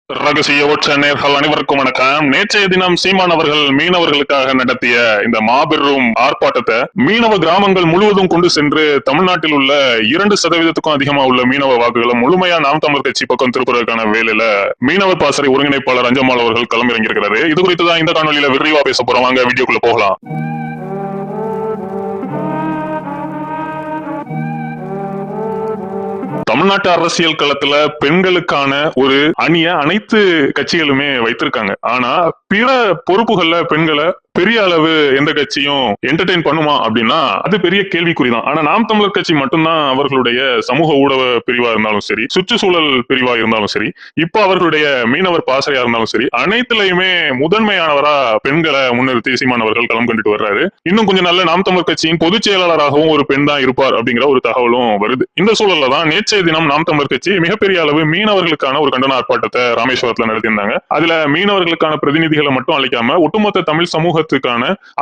ரகசிய ஒற்ற நேர்கள் அனைவருக்கும் வணக்கம். நேற்றைய தினம் சீமான் அவர்கள் மீனவர்களுக்காக நடத்திய இந்த மாபெரும் ஆர்ப்பாட்டத்தை மீனவ கிராமங்கள் முழுவதும் கொண்டு சென்று தமிழ்நாட்டில் உள்ள 2% அதிகமா உள்ள மீனவ வாக்குகளை முழுமையா நாம் தமிழர் கட்சி பக்கம் திருப்புவதற்கான வேலையில மீனவர் பாசறை ஒருங்கிணைப்பாளர் அஞ்சம்மாள் அவர்கள் களமிறங்கியிருக்கிறாரு. இது குறித்து தான் இந்த காணொலியில விரிவா பேச போறோம். வாங்க வீடியோக்குள்ள போகலாம். தமிழ்நாட்டு அரசியல் களத்துல பெண்களுக்கான ஒரு அணிய அனைத்து கட்சிகளுமே வைத்திருக்காங்க. ஆனா பிற பொறுப்புகள்ல பெண்களை பெரிய அளவு எந்த கட்சியும் என்டர்டெயின் பண்ணுமா அப்படின்னா அது பெரிய கேள்விக்குறிதான். ஆனா நாம் தமிழர் கட்சி மட்டும்தான் அவர்களுடைய சமூக ஊடக பிரிவா இருந்தாலும் சரி, சுற்றுச்சூழல் பிரிவா இருந்தாலும் சரி, இப்ப அவர்களுடைய மீனவர் பாசறையா இருந்தாலும் சரி, அனைத்துலயுமே முதன்மையானவரா பெண்களை முன்னிறுத்தி சீமான் அவர்கள் களம் கண்டுட்டு வர்றாரு. இன்னும் கொஞ்சம் நல்ல நாம் தமிழர் கட்சியின் பொதுச் செயலாளராகவும் ஒரு பெண் தான் இருப்பார் அப்படிங்கிற ஒரு தகவலும் வருது. இந்த சூழல்ல தான் நேற்றைய தினம் நாம் தமிழர் கட்சி மிகப்பெரிய அளவு மீனவர்களுக்கான ஒரு கண்டன ஆர்ப்பாட்டத்தை ராமேஸ்வரத்துல நடத்தியிருந்தாங்க. அதுல மீனவர்களுக்கான பிரதிநிதிகளை மட்டும் அளிக்காம ஒட்டுமொத்த தமிழ் சமூக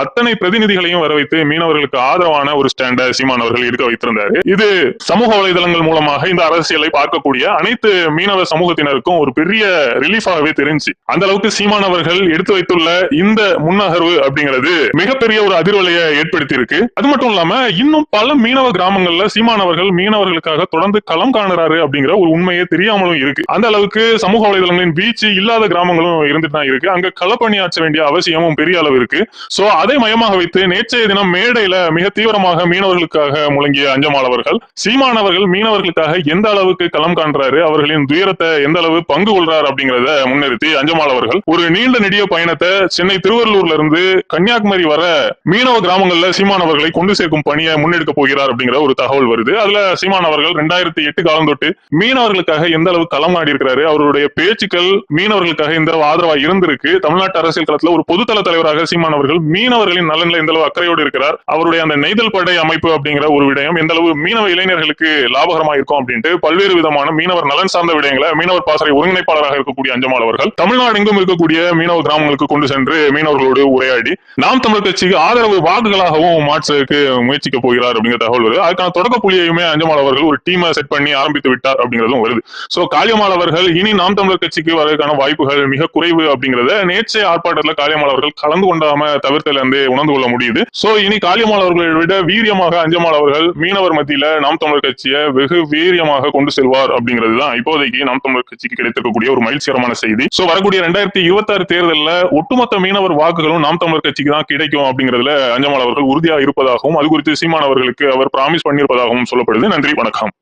அத்தனை பிரதிநிதிகளையும் வர வைத்து மீனவர்களுக்கு ஆதரவான ஒரு ஸ்டாண்ட சீமான் அவர்கள் எடுக்க வைத்திருந்தாரு. இது சமூக வலைதளங்கள் மூலமாக இந்த அரசியலை பார்க்கக்கூடிய அனைத்து மீனவ சமூகத்தினருக்கும் ஒரு பெரிய ரிலீஃபாகவே தெரிஞ்சு அந்த அளவுக்கு சீமான் அவர்கள் எடுத்து வைத்துள்ள இந்த முன்னகர்வு அப்படிங்கிறது மிகப்பெரிய ஒரு அதிர்வலையை ஏற்படுத்தி இருக்கு. அது மட்டும் இல்லாம இன்னும் பல மீனவ கிராமங்கள்ல சீமான் அவர்கள் மீனவர்களுக்காக தொடர்ந்து களம் காணுறாரு அப்படிங்கிற ஒரு உண்மையே தெரியாமலும் இருக்கு. அந்த அளவுக்கு சமூக வலைதளங்களின் வீழ்ச்சி இல்லாத கிராமங்களும் இருந்துட்டு தான் இருக்கு. அங்க களப்பணியாற்ற வேண்டிய அவசியமும் பெரிய அளவு இருக்கு. சோ அதை மையமாக வைத்து நேற்றைய தினம் மேடையில மிக தீவிரமாக மீனவர்களுக்காக முழங்கிய அஞ்சம்மாள் அவர்கள் சீமான் அவர்கள் மீனவர்களுக்காக எந்த அளவுக்கு களம் காண்றாரு, அவர்களின் துயரத்தை எந்த அளவு பங்கு கொள்றாரு அப்படிங்கறத முன்னிறுத்தி அஞ்சம்மாள் அவர்கள் ஒரு நீண்ட நெடிய பயணத்தை சென்னை திருவள்ளூர்ல இருந்து கன்னியாகுமரி வர மீனவ கிராமங்கள்ல சீமான் அவர்களை கொண்டு சேர்க்கும் பணியை முன்னெடுக்க போகிறார் அப்படிங்கிற ஒரு தகவல் வருது. அதுல சீமான் அவர்கள் 2008 காலம் தொட்டு மீனவர்களுக்காக எந்த அளவு களம் ஆடி இருக்கிறாரு, அவருடைய பேச்சுக்கள் மீனவர்களுக்காக எந்த அளவு ஆதரவா இருந்திருக்கு, தமிழ்நாட்டு அரசியல் களத்துல ஒரு பொதுத்தள தலைவராக சீமான் அவர்கள் மீனவர்களின் நலன்ல எந்த அளவு அக்கறையோடு இருக்கிறார், அவருடைய அந்த நெய்தல் படை அமைப்பு அப்படிங்கிற ஒரு விடயம் எந்த அளவு மீனவ இளைஞர்களுக்கு லாபகரமா இருக்கும் அப்படின்ட்டு பல்வேறு விதமான மீனவர் நலன் சார்ந்த விடயங்களை மீனவர் பாசறை ஒருங்கிணைப்பாளராக இருக்கக்கூடிய அஞ்சம்மாள் அவர்கள் தமிழ்நாடு எங்கும் இருக்கக்கூடிய மீனவ கிராமங்களுக்கு கொண்டு சென்று மீனவர்களோடு உரையாடி நாம் தமிழர் கட்சிக்கு ஆதரவு வாக்குகளாகவும் மாற்றுவதற்கு முயற்சிக்க போகிறார் அப்படிங்கிற தகவல் வருது. அதுக்கான தொடக்க புள்ளியையுமே அஞ்சம்மாள் அவர்கள் ஒரு டீமை செட் பண்ணி ஆரம்பித்து விட்டார் அப்படிங்கிறதும் வருது. சோ காளியம்மாள் அவர்கள் இனி நாம் தமிழர் கட்சிக்கு வருவதற்கான வாய்ப்புகள் மிக குறைவு அப்படிங்கறத நேற்றைய ஆர்ப்பாட்டத்தில் காளியம்மாள் அவர்கள் கலந்து கொண்டாம தவிர்த்தல இருந்து உணர்ந்து கொள்ள முடியுது. சோ இனி காளியம்மாள் அவர்களை விட வீரியமாக அஞ்சம்மாள் அவர்கள் மீனவர் மத்தியில நாம் தமிழர் கட்சியை வெகு வீரியமாக கொண்டு செல்வார் அப்படிங்கிறது தான் இப்போதைக்கு நாம் தமிழர் கட்சிக்கு கிடைத்திருக்கக்கூடிய ஒரு மகிழ்ச்சிகரமான செய்தி. சோ வரக்கூடிய 2026 தேர்தலில் ஒட்டுமொத்த மீனவர் வாக்குகளும் நாம் தமிழர் கட்சிக்கு தான் கிடைக்கும் அப்படிங்கிறதுல அஞ்சம்மாள் அவர்கள் உறுதியாக இருப்பதாகவும் அது குறித்து சீமான் அவர்களுக்கு அவர் பிராமிஸ் பண்ணியிருப்பதாகவும் சொல்லப்படுது. நன்றி, வணக்கம்.